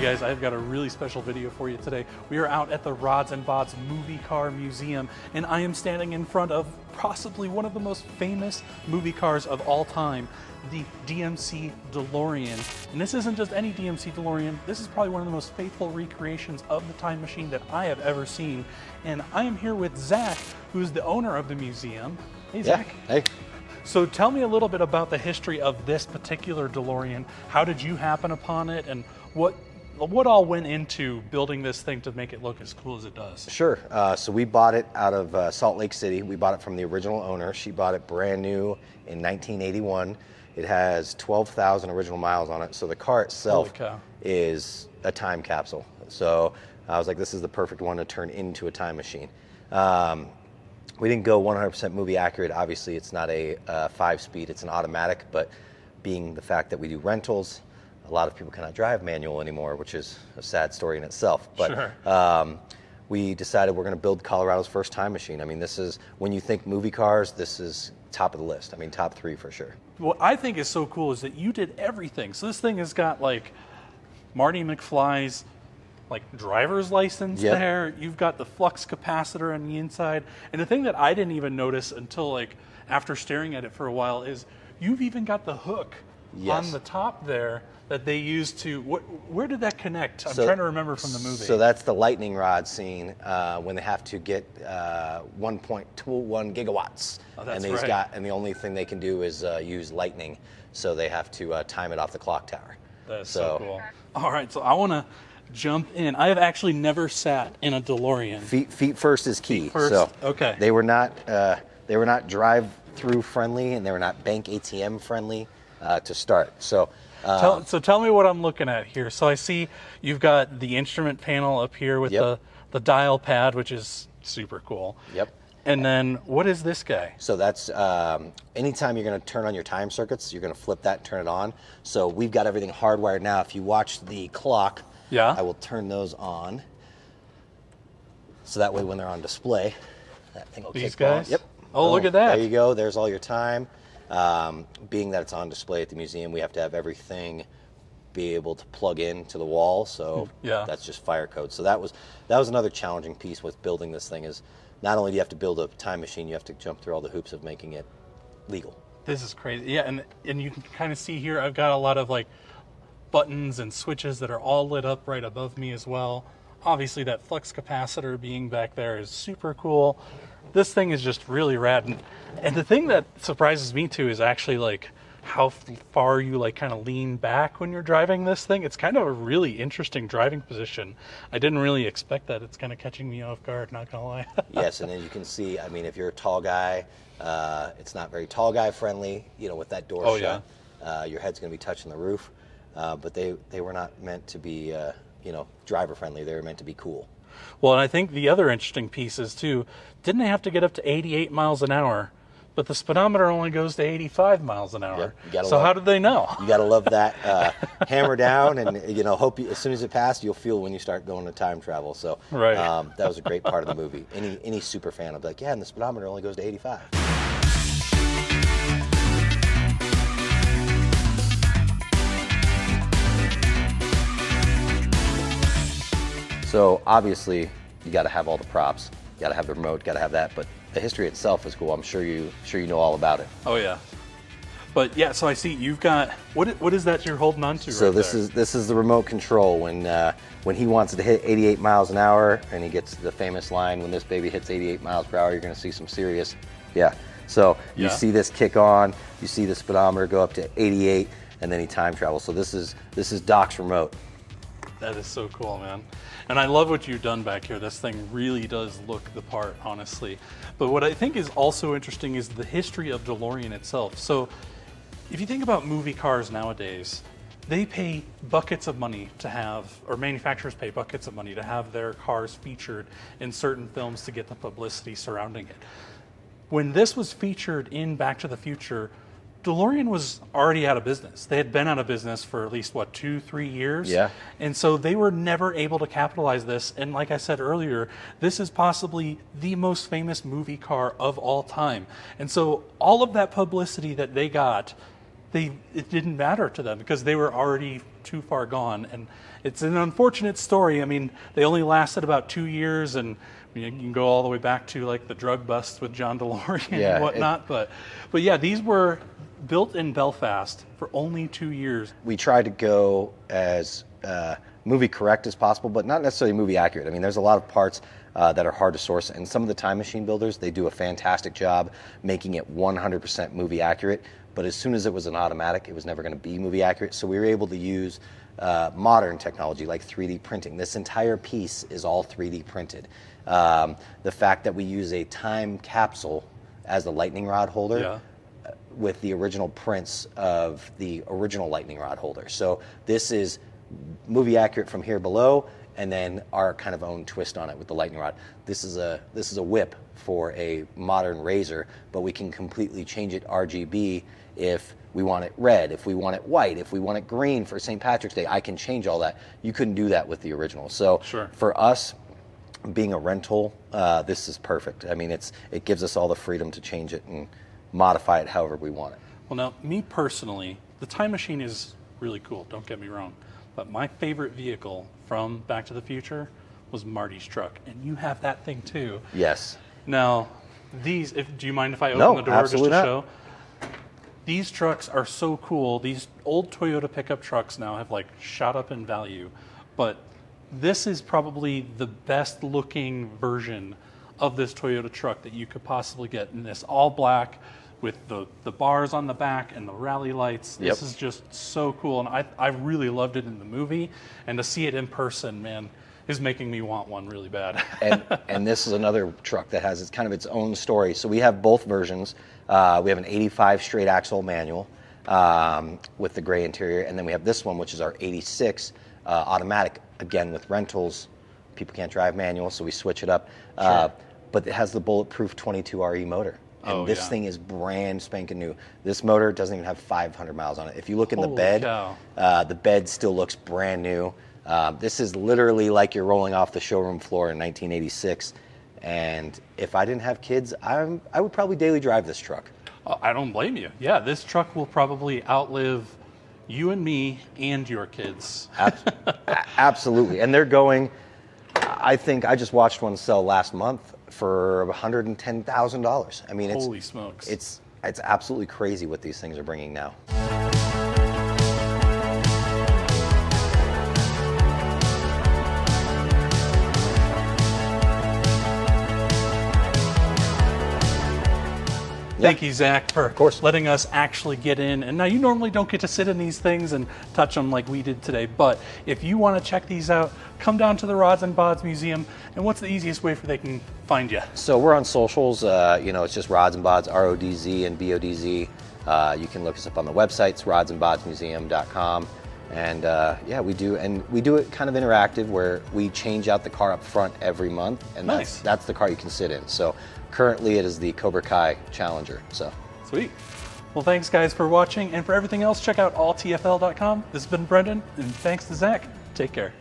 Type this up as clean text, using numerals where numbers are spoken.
guys, I've got a really special video for you today. We are out at the Rods and Bods Movie Car Museum, and I am standing in front of possibly one of the most famous movie cars of all time, the DMC Delorean. And this isn't just any DMC Delorean, this is probably one of the most faithful recreations of the time machine that I have ever seen. And I am here with Zach, who's the owner of the museum. Hey, Zach. Hey. So tell me a little bit about the history of this particular DeLorean. How did you happen upon it, and what all went into building this thing to make it look as cool as it does? Sure. So we bought it out of Salt Lake City. We bought it from the original owner. She bought it brand new in 1981. It has 12,000 original miles on it. So the car itself is a time capsule. So I was like, this is the perfect one to turn into a time machine. We didn't go 100% movie accurate. Obviously, it's not a 5-speed, it's an automatic, but being the fact that we do rentals, a lot of people cannot drive manual anymore, which is a sad story in itself. But sure. We decided we're going to build Colorado's first time machine. I mean, this is, when you think movie cars, this is top of the list. I mean, top 3 for sure. What I think is so cool is that you did everything. So this thing has got like Marty McFly's driver's license there. You've got the flux capacitor on the inside. And the thing that I didn't even notice until after staring at it for a while is you've even got the hook on the top there that they use to, where did that connect? I'm trying to remember from the movie. So that's the lightning rod scene when they have to get 1.21 gigawatts. Oh, that's and right. And the only thing they can do is use lightning. So they have to time it off the clock tower. That's so cool. All right, so I want to jump in. I have actually never sat in a DeLorean. Feet first is key. Feet first. So okay. They were not drive-through friendly, and they were not bank ATM friendly to start. So tell me what I'm looking at here. So I see you've got the instrument panel up here with the dial pad, which is super cool. Yep. And then what is this guy? So that's anytime you're going to turn on your time circuits, you're going to flip that and turn it on. So we've got everything hardwired now. If you watch the clock, I will turn those on. So that way when they're on display, that thing will kick on. Yep. Oh, look at that. There you go. There's all your time. Being that it's on display at the museum, we have to have everything be able to plug in to the wall. So that's just fire code. So that was another challenging piece with building this thing is not only do you have to build a time machine, you have to jump through all the hoops of making it legal. This is crazy. Yeah, and you can kind of see here I've got a lot of buttons and switches that are all lit up right above me as well. Obviously that flux capacitor being back there is super cool. This thing is just really rad. And the thing that surprises me too is actually how far you kind of lean back when you're driving this thing. It's kind of a really interesting driving position. I didn't really expect that. It's kind of catching me off guard, not gonna lie. Yes, and then you can see, I mean, if you're a tall guy, it's not very tall guy friendly, with that door shut. Your head's gonna be touching the roof. But they were not meant to be, driver friendly. They were meant to be cool. Well, and I think the other interesting piece is too, didn't they have to get up to 88 miles an hour? But the speedometer only goes to 85 miles an hour. So how did they know? You got to love that. Hammer down, and hope as soon as it passed, you'll feel when you start going to time travel. So that was a great part of the movie. Any super fan will be like, yeah, and the speedometer only goes to 85. So obviously, you got to have all the props. You got to have the remote. Got to have that. But the history itself is cool. I'm sure you know all about it. Oh yeah. But yeah, so I see you've got what is that you're holding on to? So this is the remote control when he wants it to hit 88 miles an hour, and he gets the famous line, when this baby hits 88 miles per hour, you're going to see some serious. So you see this kick on. You see the speedometer go up to 88, and then he time travels. So this is Doc's remote. That is so cool, man. And I love what you've done back here. This thing really does look the part, honestly. But what I think is also interesting is the history of DeLorean itself. So if you think about movie cars nowadays, they pay buckets of money to have, or manufacturers pay buckets of money to have their cars featured in certain films to get the publicity surrounding it. When this was featured in Back to the Future, DeLorean was already out of business. They had been out of business for at least, 2-3 years? Yeah. And so they were never able to capitalize this. And like I said earlier, this is possibly the most famous movie car of all time. And so all of that publicity that they got, it didn't matter to them because they were already too far gone. And it's an unfortunate story. I mean, they only lasted about 2 years, and you can go all the way back to like the drug bust with John Delorean and whatnot. But yeah, these were built in Belfast for only 2 years. We tried to go as movie correct as possible, but not necessarily movie accurate. I mean, there's a lot of parts that are hard to source, and some of the Time Machine builders, they do a fantastic job making it 100% movie accurate. But as soon as it was an automatic, it was never going to be movie accurate. So we were able to use modern technology like 3D printing. This entire piece is all 3D printed. The fact that we use a time capsule as the lightning rod holder with the original prints of the original lightning rod holder. So this is movie accurate from here below, and then our kind of own twist on it with the lightning rod. This is a whip for a modern razor, but we can completely change it RGB if we want it red, if we want it white, if we want it green for St. Patrick's Day. I can change all that. You couldn't do that with the original. So for us, being a rental, this is perfect. I mean, it gives us all the freedom to change it and modify it however we want it. Well, now, me personally, the Time Machine is really cool, don't get me wrong. But my favorite vehicle from Back to the Future was Marty's truck. And you have that thing too. Yes. Now, do you mind if I open the door just to show? These trucks are so cool. These old Toyota pickup trucks now have like shot up in value. But this is probably the best looking version of this Toyota truck that you could possibly get in this all black with the bars on the back and the rally lights. This is just so cool. And I really loved it in the movie. And to see it in person, man, is making me want one really bad. and this is another truck that has kind of its own story. So we have both versions. We have an 85 straight axle manual with the gray interior, and then we have this one, which is our 86 automatic, again with rentals. People can't drive manual, so we switch it up. But it has the bulletproof 22 RE motor. And this thing is brand spanking new. This motor doesn't even have 500 miles on it. If you look in the bed, the bed still looks brand new. This is literally like you're rolling off the showroom floor in 1986. And if I didn't have kids, I would probably daily drive this truck. I don't blame you. Yeah, this truck will probably outlive you and me and your kids. Absolutely. And they're going, I think I just watched one sell last month for $110,000. I mean, holy smokes. It's absolutely crazy what these things are bringing now. Thank you, Zach, for letting us actually get in. And now you normally don't get to sit in these things and touch them like we did today. But if you want to check these out, come down to the Rods and Bods Museum. And what's the easiest way for they can find you? So we're on socials. It's just Rods and Bods, RODZ and BODZ. You can look us up on the websites, rodsandbodsmuseum.com. And we do it kind of interactive where we change out the car up front every month, and that's the car you can sit in. So currently it is the Cobra Kai Challenger. So sweet. Well, thanks guys for watching, and for everything else, check out alltfl.com. This has been Brendan, and thanks to Zach. Take care.